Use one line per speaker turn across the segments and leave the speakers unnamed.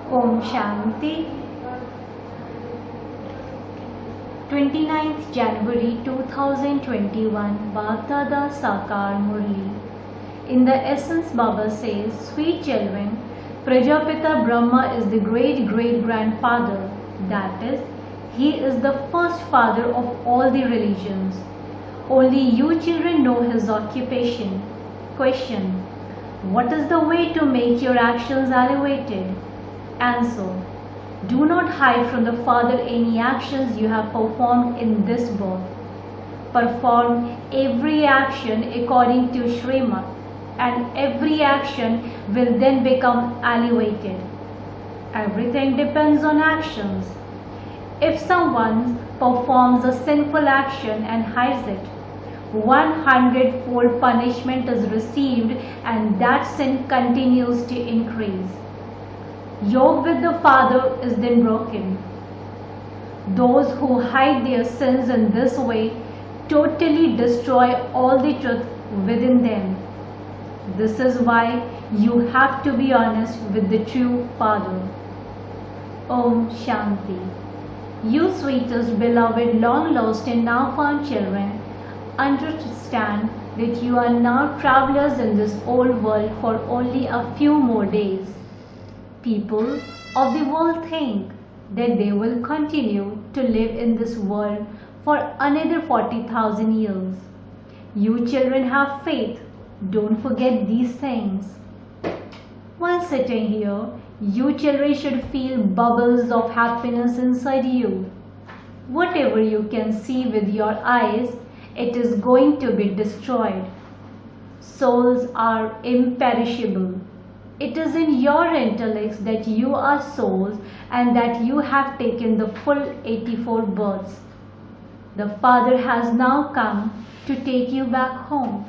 Om Shanti. 29th January 2021 Bhagdada Sakar Murli. In the essence, Baba says, sweet children, Prajapita Brahma is the great-great-grandfather. That is, he is the first father of all the religions. Only you children know his occupation. Question: what is the way to make your actions elevated? Answer: do not hide from the Father any actions you have performed in this birth. Perform every action according to Srimad, and every action will then become elevated. Everything depends on actions. If someone performs a sinful action and hides it, 100-fold punishment is received, and that sin continues to increase. Yoga with the Father is then broken. Those who hide their sins in this way totally destroy all the truth within them. This is why you have to be honest with the true Father. Om Shanti. You sweetest, beloved, long lost and now found children, understand that you are now travelers in this old world for only a few more days. People of the world think that they will continue to live in this world for another 40,000 years. You children have faith. Don't forget these things. While sitting here, you children should feel bubbles of happiness inside you. Whatever you can see with your eyes, it is going to be destroyed. Souls are imperishable. It is in your intellects that you are souls and that you have taken the full 84 births. The Father has now come to take you back home.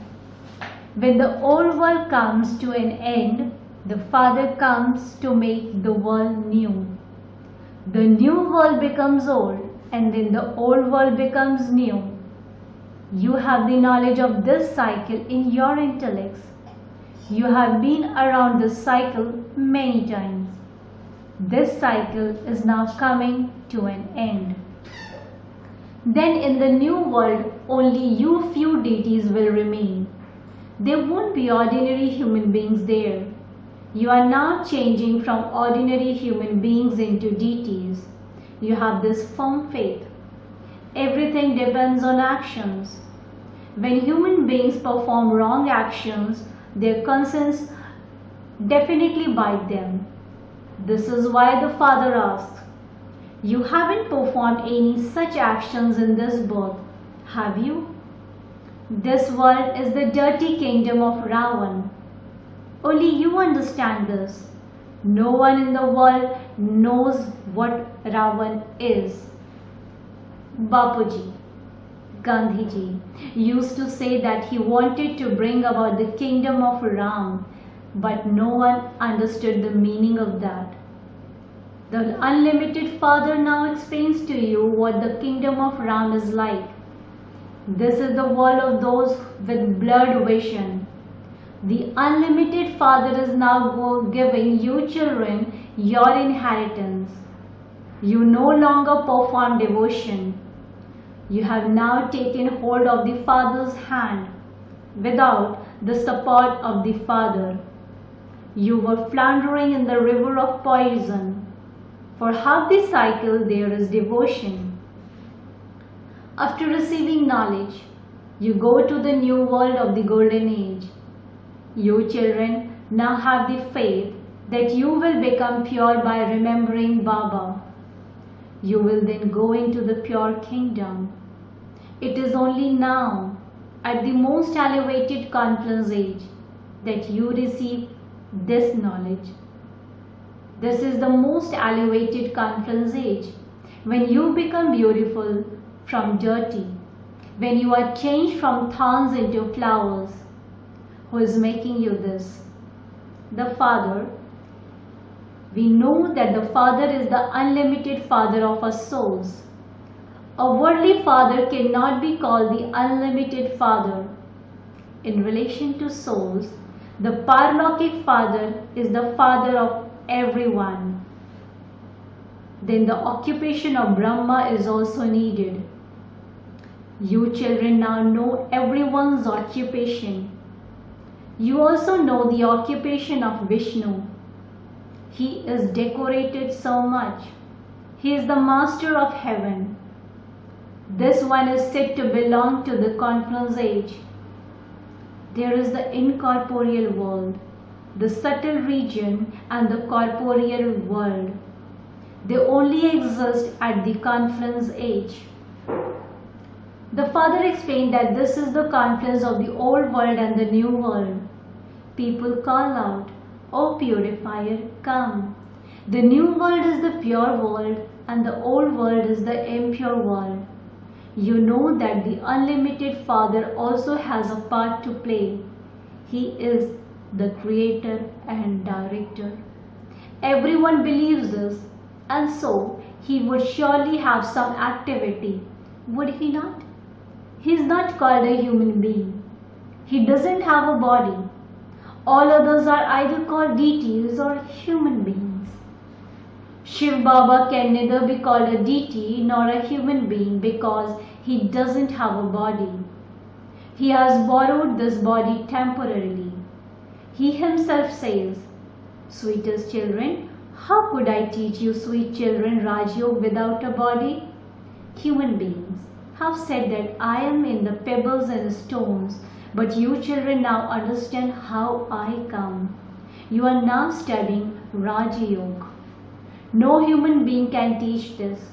When the old world comes to an end, the Father comes to make the world new. The new world becomes old, and then the old world becomes new. You have the knowledge of this cycle in your intellects. You have been around this cycle many times. This cycle is now coming to an end. Then in the new world, only you few deities will remain. There won't be ordinary human beings there. You are now changing from ordinary human beings into deities. You have this firm faith. Everything depends on actions. When human beings perform wrong actions, their conscience definitely bite them. This is why the Father asks, you haven't performed any such actions in this birth, have you? This world is the dirty kingdom of Ravan. Only you understand this. No one in the world knows what Ravan is. Bapuji, Gandhiji used to say that he wanted to bring about the kingdom of Ram, but no one understood the meaning of that. The unlimited Father now explains to you what the kingdom of Ram is like. This is the world of those with blurred vision. The unlimited Father is now giving you children your inheritance. You no longer perform devotion. You have now taken hold of the Father's hand without the support of the Father. You were floundering in the river of poison. For half the cycle there is devotion. After receiving knowledge, you go to the new world of the golden age. You children now have the faith that you will become pure by remembering Baba. You will then go into the pure kingdom. It is only now, at the most elevated conference age, that you receive this knowledge. This is the most elevated conference age, when you become beautiful from dirty, when you are changed from thorns into flowers. Who is making you this? The Father. We know that the Father is the unlimited Father of our souls. A worldly father cannot be called the unlimited Father. In relation to souls, the Paralokik Father is the Father of everyone. then the occupation of Brahma is also needed. You children now know everyone's occupation. You also know the occupation of Vishnu. He is decorated so much. He is the master of heaven. This one is said to belong to the confluence age. There is the incorporeal world, the subtle region, and the corporeal world. They only exist at the confluence age. The Father explained that this is the confluence of the old world and the new world. People call out, "O purifier, come." The new world is the pure world and the old world is the impure world. You know that the unlimited Father also has a part to play. He is the creator and director. Everyone believes this, and so he would surely have some activity, would he not? He is not called a human being. He doesn't have a body. All others are either called deities or human beings. Shiv Baba can neither be called a deity nor a human being because he doesn't have a body. He has borrowed this body temporarily. He himself says, "Sweetest children, how could I teach you, sweet children, Raj Yoga without a body?" Human beings have said that I am in the pebbles and stones, but you children now understand how I come. You are now studying Raja Yoga. No human being can teach this.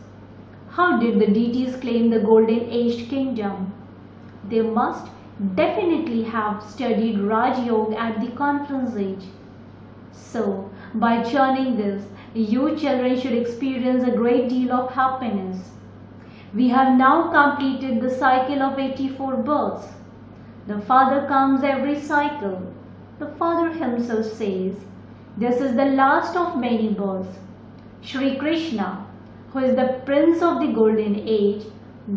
How did the deities claim the golden aged kingdom? They must definitely have studied Raj Yoga at the confluence age. So, by churning this, you children should experience a great deal of happiness. We have now completed the cycle of 84 births. The Father comes every cycle. The Father himself says, "This is the last of many births." Shri Krishna, who is the Prince of the Golden Age,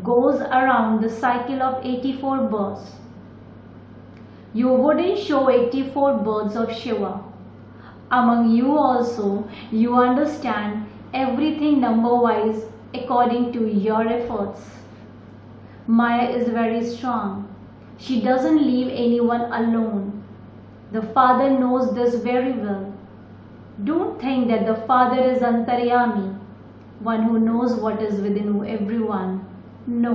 goes around the cycle of 84 births. You wouldn't show 84 births of Shiva. Among you also, you understand everything number-wise according to your efforts. Maya is very strong. She doesn't leave anyone alone. The Father knows this very well. Don't think that the Father is Antaryami, one who knows what is within everyone. No,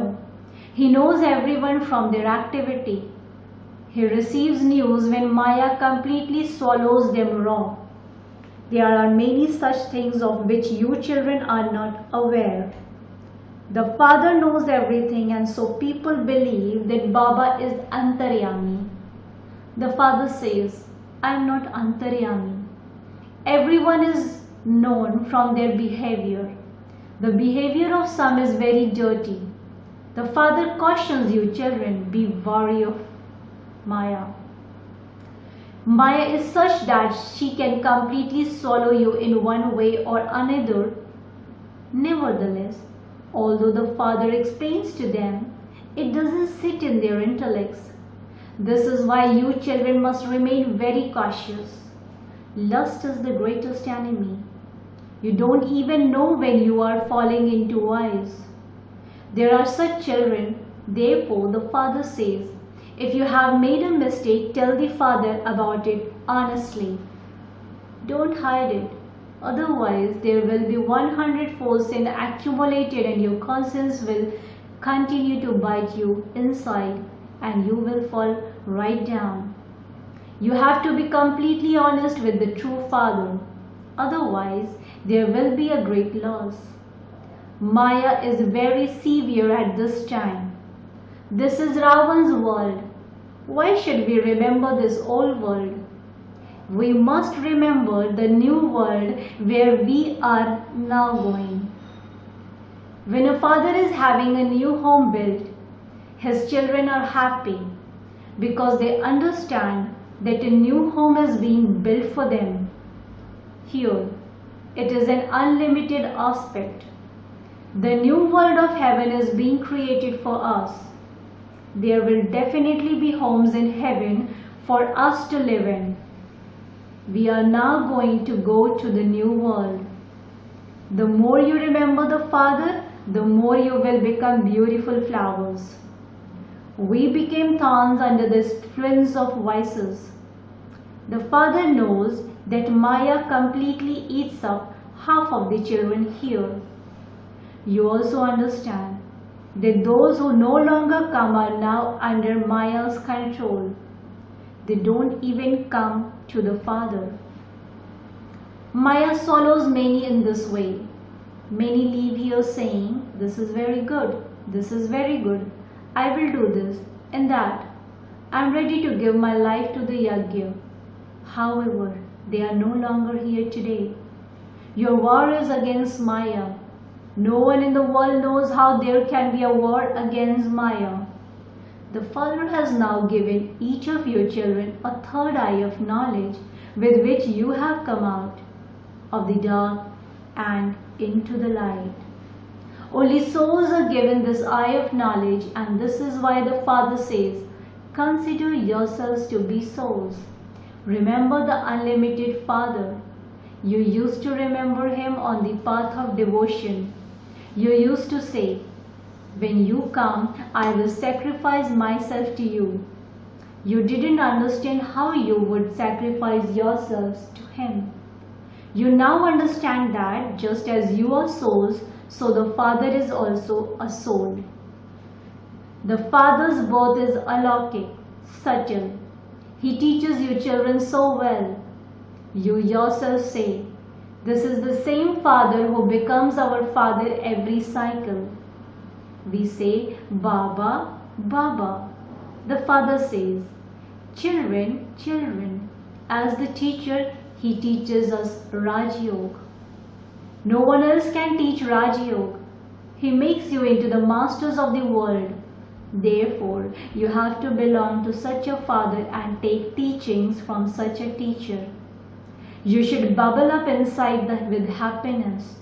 He knows everyone from their activity. He receives news when Maya completely swallows them raw. There are many such things of which you children are not aware. The Father knows everything, and so people believe that Baba is Antaryami. The Father says, "I am not Antaryami." Everyone is known from their behavior. The behavior of some is very dirty. The Father cautions you children, be wary of Maya. Maya is such that she can completely swallow you in one way or another. Nevertheless, although the Father explains to them, it doesn't sit in their intellects. This is why you children must remain very cautious. Lust is the greatest enemy. You don't even know when you are falling into vice. There are such children. Therefore, the Father says, if you have made a mistake, tell the Father about it honestly. Don't hide it. Otherwise, there will be 100-fold sin accumulated and your conscience will continue to bite you inside and you will fall right down. You have to be completely honest with the true Father. Otherwise, there will be a great loss. Maya is very severe at this time. This is Ravan's world. Why should we remember this old world? We must remember the new world where we are now going. When a father is having a new home built, his children are happy because they understand that a new home is being built for them. Here, it is an unlimited aspect. The new world of heaven is being created for us. There will definitely be homes in heaven for us to live in. We are now going to go to the new world. The more you remember the Father, the more you will become beautiful flowers. We became thorns under the influence of vices. The Father knows that Maya completely eats up half of the children here. You also understand that those who no longer come are now under Maya's control. They don't even come to the Father. Maya swallows many in this way. Many leave here saying, "This is very good, this is very good, I will do this and that. I am ready to give my life to the yajna." However, they are no longer here today. Your war is against Maya. No one in the world knows how there can be a war against Maya. The Father has now given each of your children a third eye of knowledge with which you have come out of the dark and into the light. Only souls are given this eye of knowledge, and this is why the Father says, "Consider yourselves to be souls." Remember the unlimited Father. You used to remember Him on the path of devotion. You used to say, "When you come, I will sacrifice myself to you." You didn't understand how you would sacrifice yourselves to Him. You now understand that just as you are souls, so the Father is also a soul. The Father's birth is alaukic, subtle. He teaches you children so well. You yourself say, "This is the same Father who becomes our Father every cycle." We say, "Baba, Baba." The Father says, "Children, children." As the teacher, He teaches us Raj Yoga. No one else can teach Raj Yoga. He makes you into the masters of the world. Therefore, you have to belong to such a Father and take teachings from such a teacher. You should bubble up inside with happiness.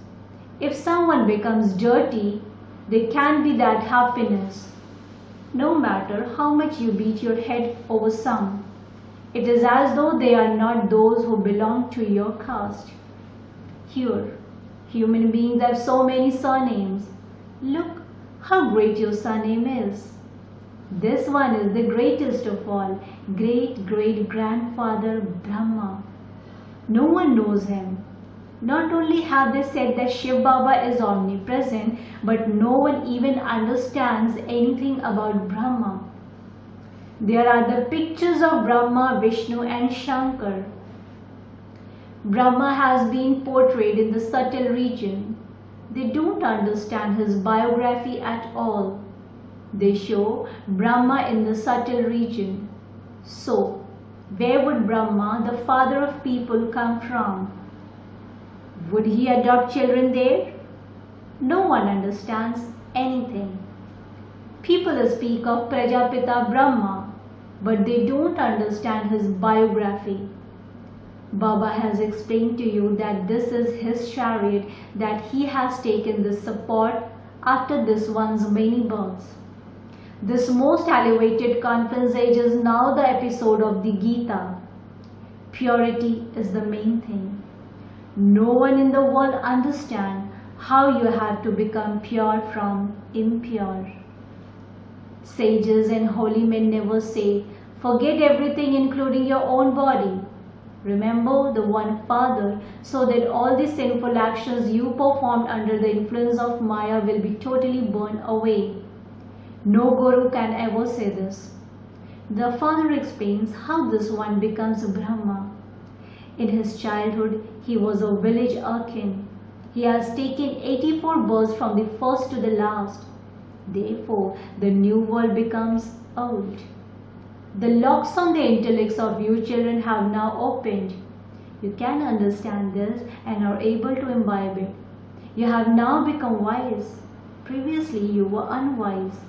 If someone becomes dirty, they can't be that happiness. No matter how much you beat your head over some, it is as though they are not those who belong to your caste. Here, human beings have so many surnames. Look how great your surname is. This one is the greatest of all, great-great-grandfather Brahma. No one knows him. Not only have they said that Shiv Baba is omnipresent, but no one even understands anything about Brahma. There are the pictures of Brahma, Vishnu and Shankar. Brahma has been portrayed in the subtle region. They don't understand his biography at all. They show Brahma in the subtle region. So, where would Brahma, the father of people, come from? Would he adopt children there? No one understands anything. People speak of Prajapita Brahma, but they don't understand his biography. Baba has explained to you that this is his chariot, that he has taken this support after this one's many births. This most elevated conference age is now the episode of the Gita. Purity is the main thing. No one in the world understands how you have to become pure from impure. Sages and holy men never say, "Forget everything including your own body. Remember the one Father, so that all the sinful actions you performed under the influence of Maya will be totally burned away." No Guru can ever say this. The Father explains how this one becomes Brahma. In his childhood, he was a village urchin. He has taken 84 births from the first to the last. Therefore, the new world becomes old. The locks on the intellects of you children have now opened. You can understand this and are able to imbibe it. You have now become wise. Previously, you were unwise.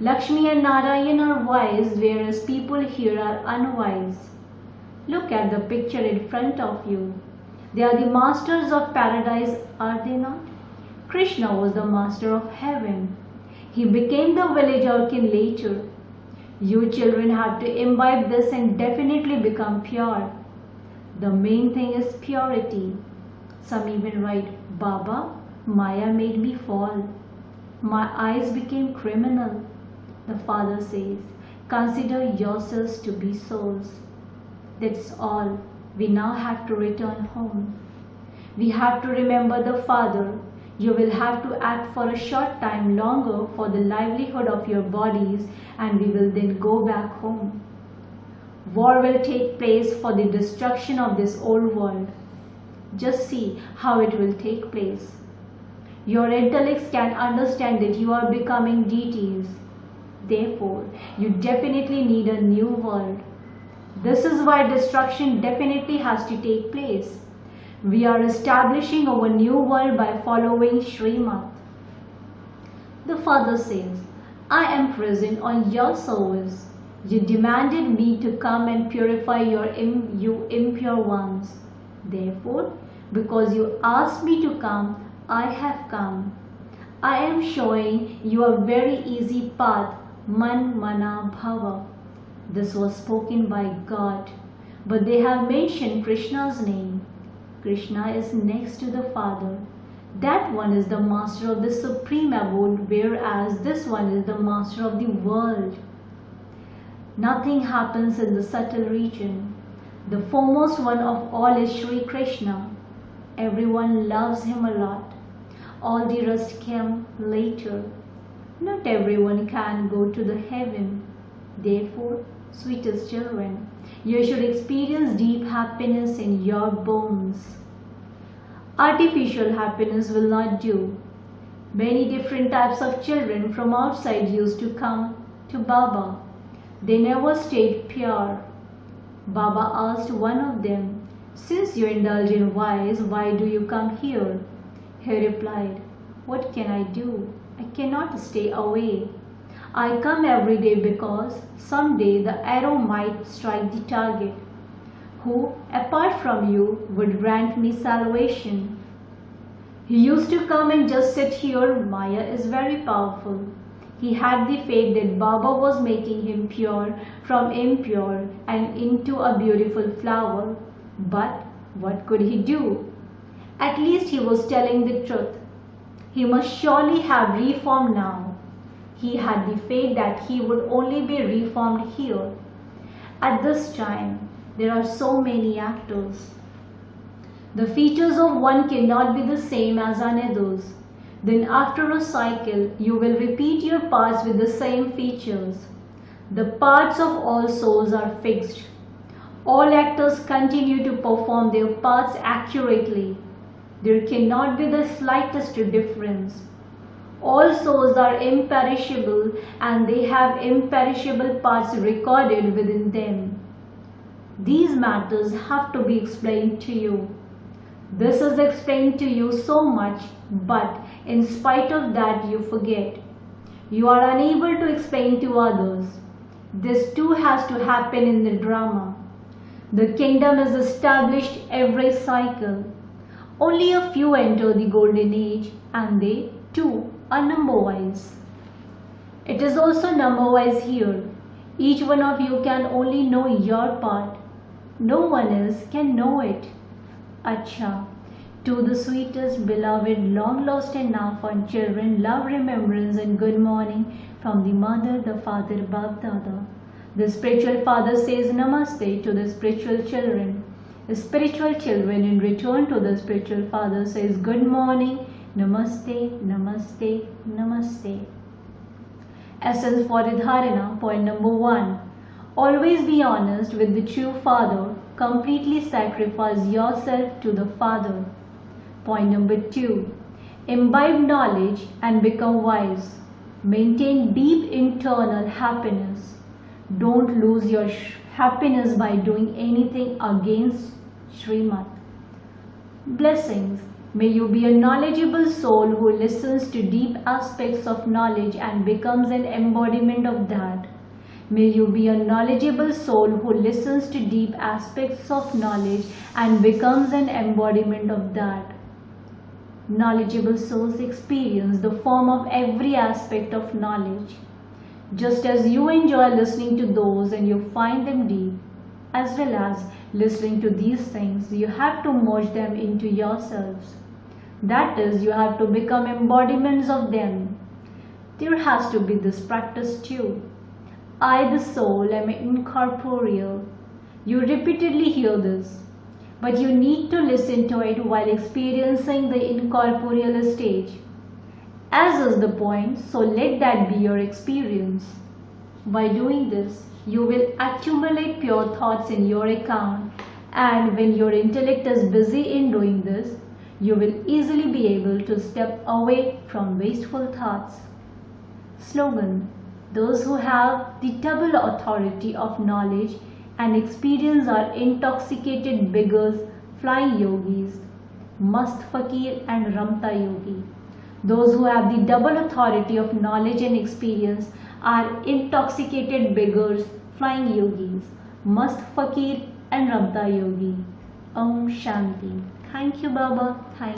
Lakshmi and Narayan are wise, whereas people here are unwise. Look at the picture in front of you. They are the masters of paradise, are they not? Krishna was the master of heaven. He became the village urchin later. You children have to imbibe this and definitely become pure. The main thing is purity. Some even write, "Baba, Maya made me fall. My eyes became criminal. The Father says, consider yourselves to be souls. That's all. We now have to return home. We have to remember the Father. You will have to act for a short time longer for the livelihood of your bodies, and we will then go back home. War will take place for the destruction of this old world. Just see how it will take place. Your intellects can understand that you are becoming deities. Therefore, you definitely need a new world. This is why destruction definitely has to take place. We are establishing our new world by following Srimad. The Father says, I am present on your service. You demanded me to come and purify you impure ones. Therefore, because you asked me to come, I have come. I am showing you a very easy path, Man Mana Bhava. This was spoken by God, but they have mentioned Krishna's name. Krishna is next to the Father. That one is the master of the supreme abode, whereas this one is the master of the world. Nothing happens in the subtle region. The foremost one of all is Sri Krishna. Everyone loves him a lot. All the rest came later. Not everyone can go to the heaven. Therefore, sweetest children, you should experience deep happiness in your bones. Artificial happiness will not do. Many different types of children from outside used to come to Baba. They never stayed pure. Baba asked one of them, since you indulge in vice, why do you come here? He replied, what can I do? I cannot stay away. I come every day because someday the arrow might strike the target. Who, apart from you, would grant me salvation? He used to come and just sit here. Maya is very powerful. He had the faith that Baba was making him pure from impure and into a beautiful flower. But what could he do? At least he was telling the truth. He must surely have reformed now. He had the faith that he would only be reformed here. At this time, there are so many actors. The features of one cannot be the same as another's. Then after a cycle, you will repeat your parts with the same features. The parts of all souls are fixed. All actors continue to perform their parts accurately. There cannot be the slightest difference. All souls are imperishable and they have imperishable parts recorded within them. These matters have to be explained to you. This is explained to you so much, but in spite of that you forget. You are unable to explain to others. This too has to happen in the drama. The kingdom is established every cycle. Only a few enter the golden age, and they too are number-wise. It is also number-wise here. Each one of you can only know your part. No one else can know it. Acha. To the sweetest, beloved, long lost and now found children, love, remembrance and good morning from the mother, the father, Bab-Dada. The spiritual father says namaste to the spiritual children. The spiritual children in return to the spiritual father says good morning, namaste, namaste, namaste. Essence for Dharana, point number 1. Always be honest with the true father. Completely sacrifice yourself to the Father. Point number 2. Imbibe knowledge and become wise. Maintain deep internal happiness. Don't lose your happiness by doing anything against Srimad. Blessings. May you be a knowledgeable soul who listens to deep aspects of knowledge and becomes an embodiment of that. May you be a knowledgeable soul who listens to deep aspects of knowledge and becomes an embodiment of that. Knowledgeable souls experience the form of every aspect of knowledge. Just as you enjoy listening to those and you find them deep, as well as listening to these things, you have to merge them into yourselves. That is, you have to become embodiments of them. There has to be this practice too. I, the soul, am incorporeal. You repeatedly hear this, but you need to listen to it while experiencing the incorporeal stage. As is the point, so let that be your experience. By doing this, you will accumulate pure thoughts in your account, and when your intellect is busy in doing this, you will easily be able to step away from wasteful thoughts. Slogan: those who have the double authority of knowledge and experience are intoxicated beggars, flying yogis, mast fakir and ramta yogi. Those who have the double authority of knowledge and experience are intoxicated beggars, flying yogis, mast fakir and ramta yogi. Om Shanti. Thank you, Baba. Thank